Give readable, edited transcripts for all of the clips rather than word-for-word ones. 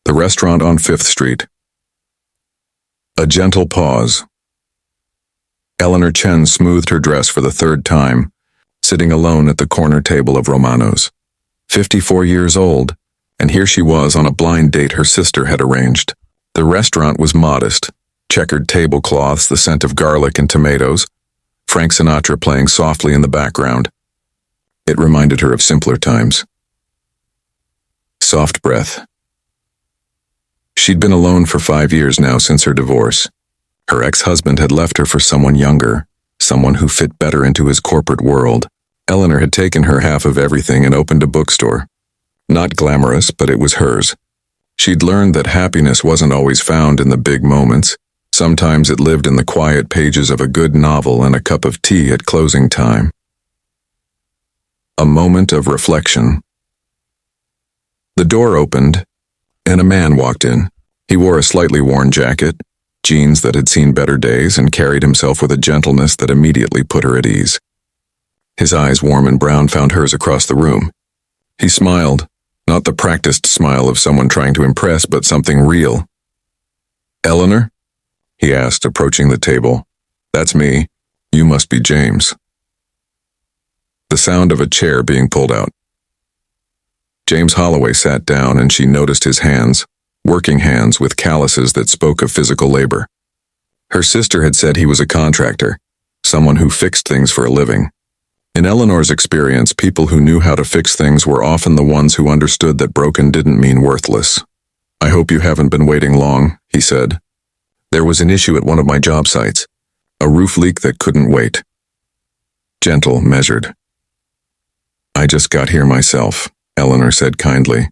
The restaurant on 5th Street. A gentle pause. Eleanor Chen smoothed her dress for the 3rd time, sitting alone at the corner table of Romano's. 54 years old, and here she was on a blind date her sister had arranged. The restaurant was modest, checkered tablecloths, the scent of garlic and tomatoes, Frank Sinatra playing softly in the background. It reminded her of simpler times. Soft breath. She'd been alone for 5 years now since her divorce. Her ex-husband had left her for someone younger, someone who fit better into his corporate world. Eleanor had taken her half of everything and opened a bookstore. Not glamorous, but it was hers. She'd learned that happiness wasn't always found in the big moments. Sometimes it lived in the quiet pages of a good novel and a cup of tea at closing time. A moment of reflection. The door opened, and a man walked in. He wore a slightly worn jacket, jeans that had seen better days, and carried himself with a gentleness that immediately put her at ease. His eyes, warm and brown, found hers across the room. He smiled, not the practiced smile of someone trying to impress, but something real. "Eleanor?" he asked, approaching the table. "That's me. You must be James." The sound of a chair being pulled out. James Holloway sat down, and she noticed his hands, working hands with calluses that spoke of physical labor. Her sister had said he was a contractor, someone who fixed things for a living. In Eleanor's experience, people who knew how to fix things were often the ones who understood that broken didn't mean worthless. "I hope you haven't been waiting long," he said. "There was an issue at one of my job sites, a roof leak that couldn't wait." Gentle, measured. "I just got here myself," Eleanor said kindly.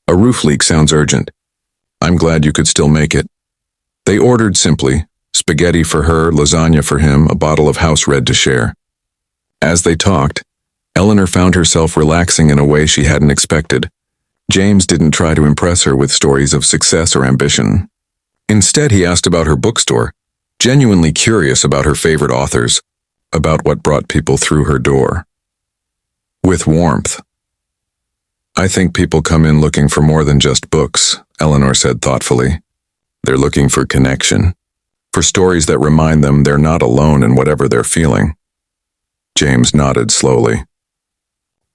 "A roof leak sounds urgent. I'm glad you could still make it." They ordered simply, spaghetti for her, lasagna for him, a bottle of house red to share. As they talked, Eleanor found herself relaxing in a way she hadn't expected. James didn't try to impress her with stories of success or ambition. Instead, he asked about her bookstore, genuinely curious about her favorite authors, about what brought people through her door. With warmth. "I think people come in looking for more than just books," Eleanor said thoughtfully. "They're looking for connection, for stories that remind them they're not alone in whatever they're feeling." James nodded slowly.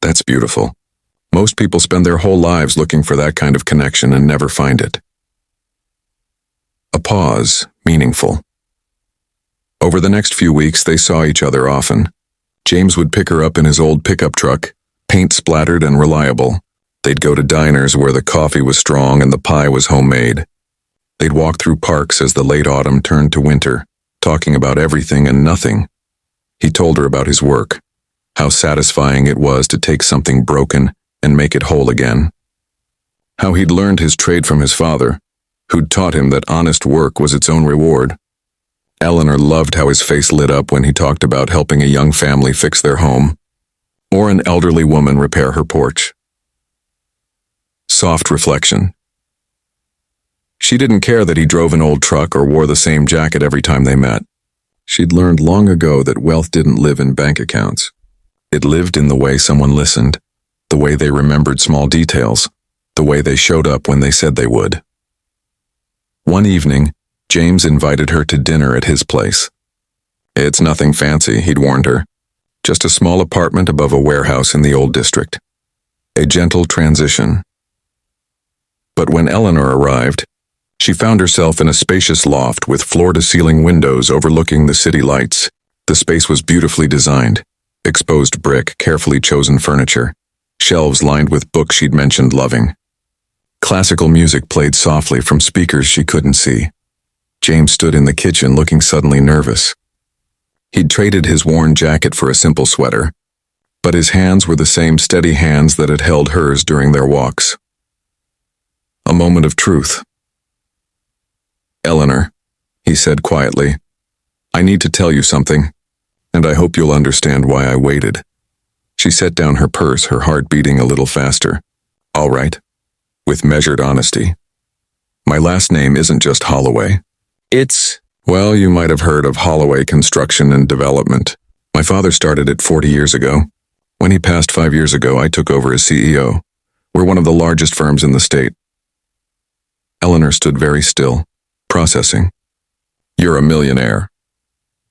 "That's beautiful. Most people spend their whole lives looking for that kind of connection and never find it." A pause, meaningful. Over the next few weeks, they saw each other often. James would pick her up in his old pickup truck, paint splattered and reliable. They'd go to diners where the coffee was strong and the pie was homemade. They'd walk through parks as the late autumn turned to winter, talking about everything and nothing. He told her about his work, how satisfying it was to take something broken and make it whole again. How he'd learned his trade from his father, who'd taught him that honest work was its own reward. Eleanor loved how his face lit up when he talked about helping a young family fix their home, or an elderly woman repair her porch. Soft reflection. She didn't care that he drove an old truck or wore the same jacket every time they met. She'd learned long ago that wealth didn't live in bank accounts. It lived in the way someone listened, the way they remembered small details, the way they showed up when they said they would. One evening, James invited her to dinner at his place. "It's nothing fancy," he'd warned her. "Just a small apartment above a warehouse in the old district. A gentle transition." But when Eleanor arrived, she found herself in a spacious loft with floor-to-ceiling windows overlooking the city lights. The space was beautifully designed. Exposed brick, carefully chosen furniture, shelves lined with books she'd mentioned loving. Classical music played softly from speakers she couldn't see. James stood in the kitchen looking suddenly nervous. He'd traded his worn jacket for a simple sweater, but his hands were the same steady hands that had held hers during their walks. A moment of truth. "Eleanor," he said quietly, "I need to tell you something, and I hope you'll understand why I waited." She set down her purse, her heart beating a little faster. "All right," with measured honesty. "My last name isn't just Holloway. Well, you might have heard of Holloway Construction and Development. My father started it 40 years ago. When he passed 5 years ago, I took over as CEO. We're one of the largest firms in the state." Eleanor stood very still, processing. "You're a millionaire."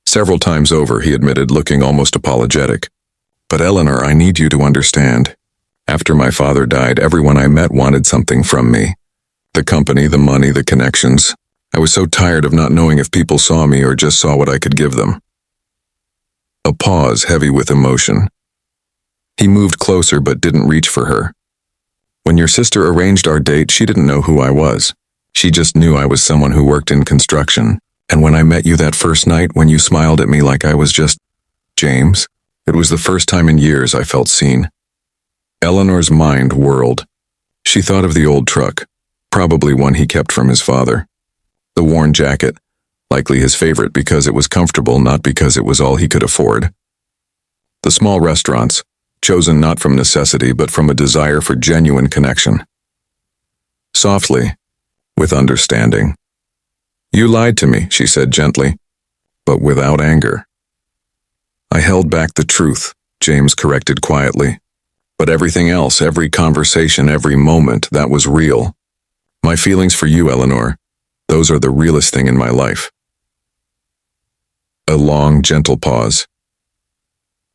Several times over, he admitted, looking almost apologetic. "But Eleanor, I need you to understand. After my father died, everyone I met wanted something from me. The company, the money, the connections. I was so tired of not knowing if people saw me or just saw what I could give them." A pause, heavy with emotion. He moved closer but didn't reach for her. "When your sister arranged our date, she didn't know who I was. She just knew I was someone who worked in construction. And when I met you that first night, when you smiled at me like I was just James, it was the first time in years I felt seen." Eleanor's mind whirled. She thought of the old truck, probably one he kept from his father. The worn jacket, likely his favorite because it was comfortable, not because it was all he could afford. The small restaurants, chosen not from necessity but from a desire for genuine connection. Softly, with understanding. "You lied to me," she said gently, but without anger. "I held back the truth," James corrected quietly. "But everything else, every conversation, every moment, that was real. My feelings for you, Eleanor, those are the realest thing in my life." A long, gentle pause.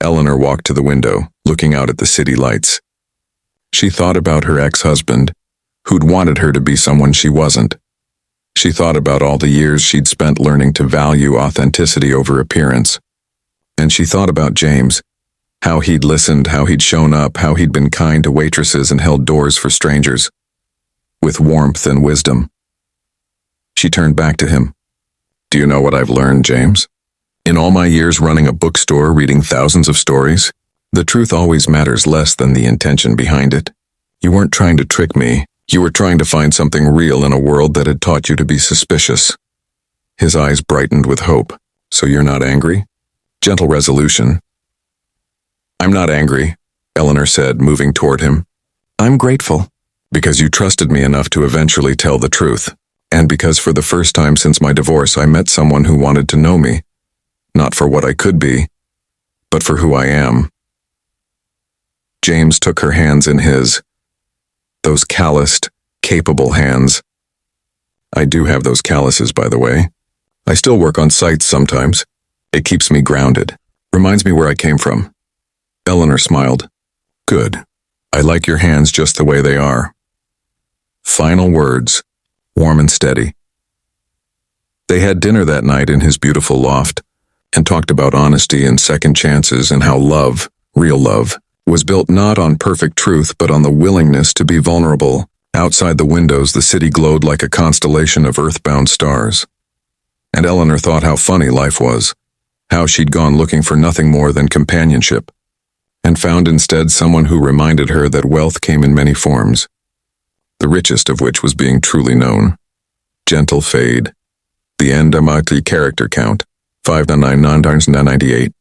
Eleanor walked to the window, looking out at the city lights. She thought about her ex-husband, who'd wanted her to be someone she wasn't. She thought about all the years she'd spent learning to value authenticity over appearance. And she thought about James, how he'd listened, how he'd shown up, how he'd been kind to waitresses and held doors for strangers, with warmth and wisdom. She turned back to him. "Do you know what I've learned, James? In all my years running a bookstore, reading thousands of stories, the truth always matters less than the intention behind it. You weren't trying to trick me. You were trying to find something real in a world that had taught you to be suspicious." His eyes brightened with hope. "So you're not angry?" Gentle resolution. "I'm not angry," Eleanor said, moving toward him. "I'm grateful. Because you trusted me enough to eventually tell the truth. And because for the first time since my divorce, I met someone who wanted to know me. Not for what I could be, but for who I am." James took her hands in his. Those calloused, capable hands. I do have those calluses, by the way. I still work on sites sometimes. It keeps me grounded. Reminds me where I came from. Eleanor smiled. "Good. I like your hands just the way they are." Final words, warm and steady. They had dinner that night in his beautiful loft, and talked about honesty and second chances and how love, real love, was built not on perfect truth but on the willingness to be vulnerable. Outside the windows, the city glowed like a constellation of earthbound stars. And Eleanor thought how funny life was, how she'd gone looking for nothing more than companionship, and found instead someone who reminded her that wealth came in many forms, the richest of which was being truly known. Gentle fade. The end character count, 59998.